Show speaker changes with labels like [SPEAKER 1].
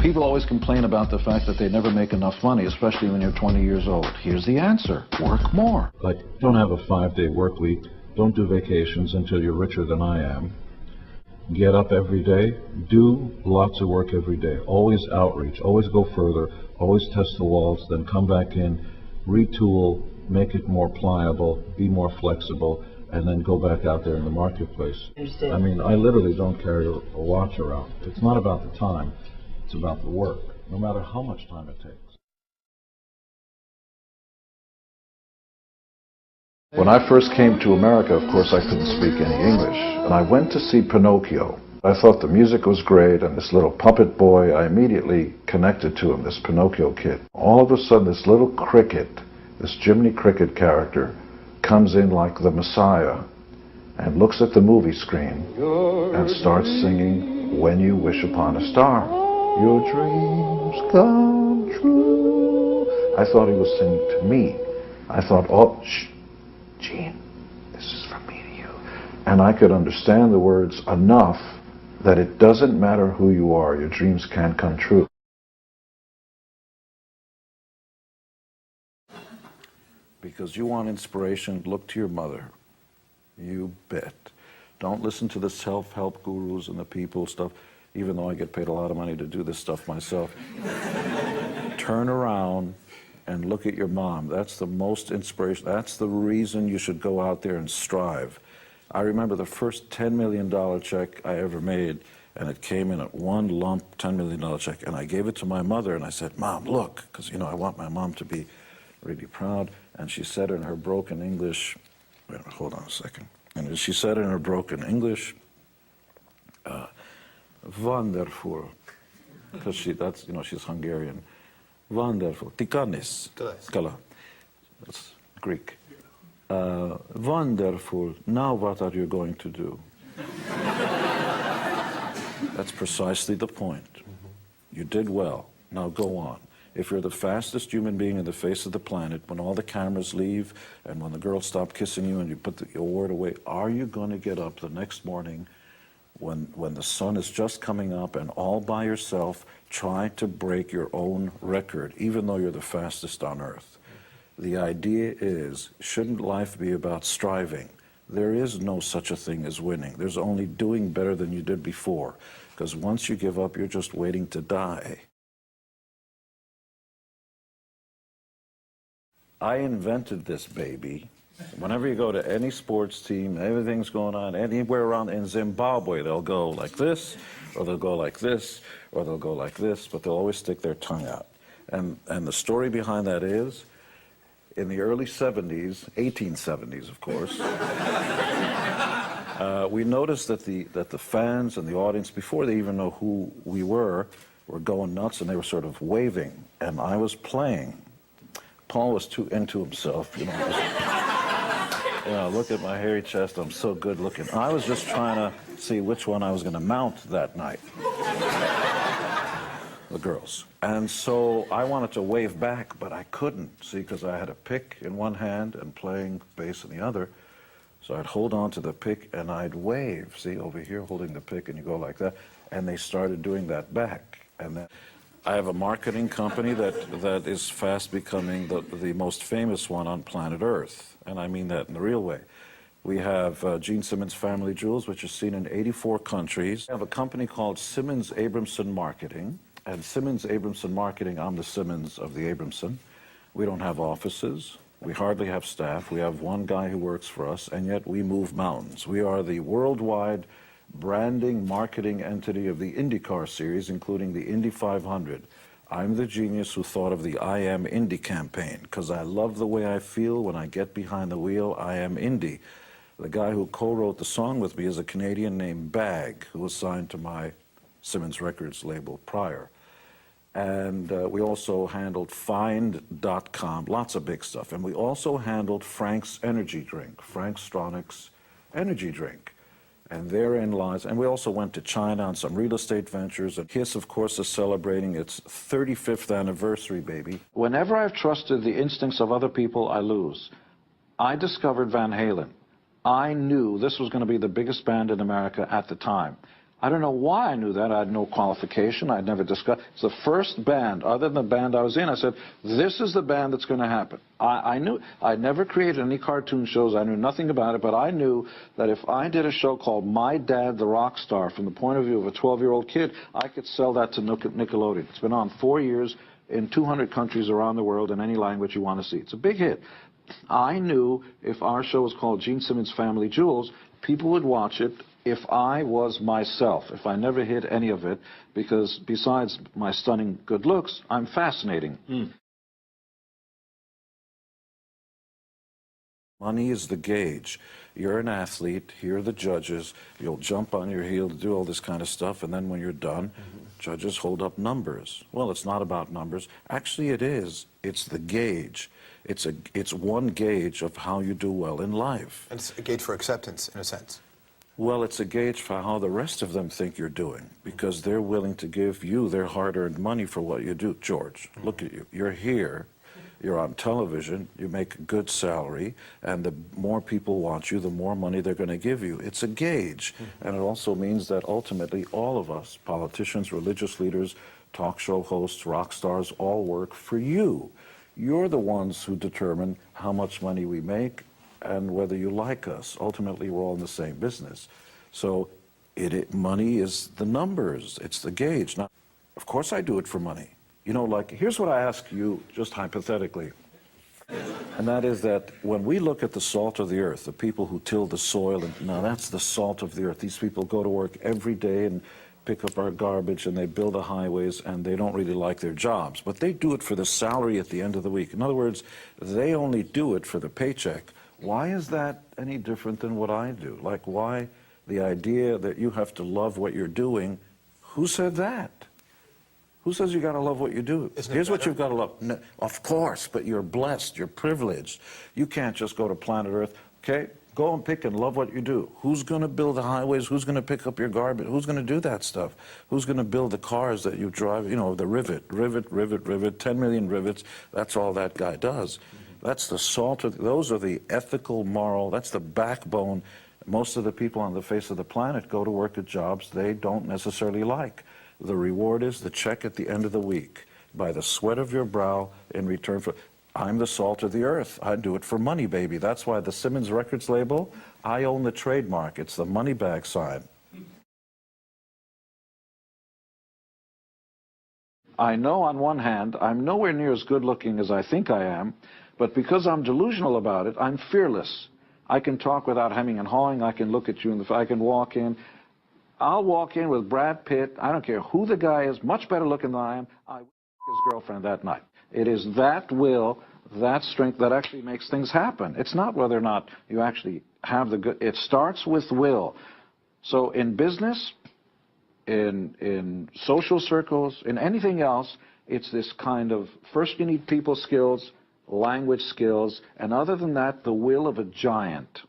[SPEAKER 1] People always complain about the fact that they never make enough money, especially when you're 20 years old. Here's the answer. Work more.
[SPEAKER 2] Like, don't have a 5-day work week. Don't do vacations until you're richer than I am. Get up every day. Do lots of work every day. Always outreach. Always go further. Always test the walls. Then come back in, retool, make it more pliable, be more flexible, and then go back out there in the marketplace. I mean, I literally don't carry a watch around. It's not about the time. It's about the work, no matter how much time it takes.
[SPEAKER 1] When I first came to America, of course, I couldn't speak any English. And I went to see Pinocchio. I thought the music was great, and this little puppet boy, I immediately connected to him, this Pinocchio kid. All of a sudden, this little cricket, this Jiminy Cricket character, comes in like the Messiah and looks at the movie screen and starts singing When You Wish Upon a Star. Your dreams come true. I thought he was singing to me. I thought, oh, shh, Gene, this is from me to you. And I could understand the words enough that it doesn't matter who you are, your dreams can come true. Because you want inspiration, look to your mother. You bet. Don't listen to the self-help gurus and the people stuff, even though I get paid a lot of money to do this stuff myself. Turn around and look at your mom. That's the most inspiration. That's the reason you should go out there and strive. I remember the first $10 million check I ever made, and it came in at one lump $10 million check, and I gave it to my mother, and I said, Mom, look, because, you know, I want my mom to be really proud. And she said in her broken English, wait, hold on a second. And she said in her broken English, wonderful, because that's, you know, she's Hungarian. Wonderful. Tikanis. Skala. That's Greek. Wonderful. Now what are you going to do? That's precisely the point. You did well. Now go on. If you're the fastest human being in the face of the planet, when all the cameras leave and when the girls stop kissing you and you put the award away, are you going to get up the next morning when the sun is just coming up and all by yourself try to break your own record, even though you're the fastest on earth? The idea is, shouldn't life be about striving? There is no such a thing as winning. There's only doing better than you did before. Because once you give up, you're just waiting to die. I invented this baby. Whenever you go to any sports team, everything's going on, anywhere around in Zimbabwe, they'll go like this, or they'll go like this, or they'll go like this, but they'll always stick their tongue out. And the story behind that is, in the early 70s, 1870s, of course, we noticed that the fans and the audience, before they even know who we were going nuts, and they were sort of waving, and I was playing. Paul was too into himself, you know, look at my hairy chest, I'm so good looking. I was just trying to see which one I was going to mount that night. The girls. And so I wanted to wave back, but I couldn't, see, because I had a pick in one hand and playing bass in the other. So I'd hold on to the pick and I'd wave, see, over here holding the pick, and you go like that. And they started doing that back. And then I have a marketing company that is fast becoming the most famous one on planet Earth. And I mean that in the real way. We have Gene Simmons Family Jewels, which is seen in 84 countries. We have a company called Simmons Abramson Marketing. And Simmons Abramson Marketing, I'm the Simmons of the Abramson. We don't have offices. We hardly have staff. We have one guy who works for us, and yet we move mountains. We are the worldwide branding, marketing entity of the IndyCar series, including the Indy 500. I'm the genius who thought of the I Am Indy campaign, because I love the way I feel when I get behind the wheel. I am Indy. The guy who co-wrote the song with me is a Canadian named Bag, who was signed to my Simmons Records label prior. And we also handled Find.com, lots of big stuff. And we also handled Frank's energy drink, Frank Stronach's energy drink. And therein lies, and we also went to China on some real estate ventures. And KISS, of course, is celebrating its 35th anniversary, baby. Whenever I've trusted the instincts of other people, I lose. I discovered Van Halen. I knew this was going to be the biggest band in America at the time. I don't know why I knew that. I had no qualification. I'd never discussed. It's the first band, other than the band I was in. I said, this is the band that's going to happen. I knew. I never created any cartoon shows. I knew nothing about it, but I knew that if I did a show called My Dad, the Rock Star, from the point of view of a 12-year-old kid, I could sell that to Nickelodeon. It's been on 4 years in 200 countries around the world in any language you want to see. It's a big hit. I knew if our show was called Gene Simmons Family Jewels, people would watch it if I was myself, if I never hid any of it, because besides my stunning good looks, I'm fascinating. Money is the gauge. You're an athlete, here are the judges, you'll jump on your heel to do all this kind of stuff, and then when you're done, judges hold up numbers. Well, it's not about numbers. Actually, it is. It's the gauge. It's one gauge of how you do well in life.
[SPEAKER 3] And it's a gauge for acceptance, in a sense.
[SPEAKER 1] Well, it's a gauge for how the rest of them think you're doing, because they're willing to give you their hard-earned money for what you do. George, look at you. You're here. You're on television. You make a good salary, and the more people want you, the more money they're going to give you. It's a gauge, and it also means that ultimately all of us, politicians, religious leaders, talk show hosts, rock stars, all work for you. You're the ones who determine how much money we make and whether you like us. Ultimately, we're all in the same business. So money is the numbers. It's the gauge. Now, of course I do it for money. You know, like, here's what I ask you, just hypothetically. And that is that when we look at the salt of the earth, the people who till the soil, and now that's the salt of the earth. These people go to work every day and pick up our garbage, and they build the highways, and they don't really like their jobs. But they do it for the salary at the end of the week. In other words, they only do it for the paycheck. Why is that any different than what I do? Like, why the idea that you have to love what you're doing? Who said that? Who says you got to love what you do? Here's what you've got to love. No, of course, but you're blessed, you're privileged. You can't just go to planet Earth, okay? Go and pick and love what you do. Who's going to build the highways? Who's going to pick up your garbage? Who's going to do that stuff? Who's going to build the cars that you drive? You know, the rivet, 10 million rivets. That's all that guy does. That's the salt of, those are the ethical, moral, that's the backbone. Most of the people on the face of the planet go to work at jobs they don't necessarily like. The reward is the check at the end of the week. By the sweat of your brow in return for, I'm the salt of the earth. I do it for money, baby. That's why the Simmons Records label, I own the trademark. It's the money bag sign. I know on one hand, I'm nowhere near as good looking as I think I am, but because I'm delusional about it, I'm fearless. I can talk without hemming and hawing. I can look at you in the, I can walk in. I'll walk in with Brad Pitt. I don't care who the guy is, much better looking than I am. I his girlfriend that night. It is that will, that strength that actually makes things happen. It's not whether or not you actually have the good. It starts with will. So in business, in social circles, in anything else, it's this kind of, first you need people skills, language skills, and other than that, the will of a giant.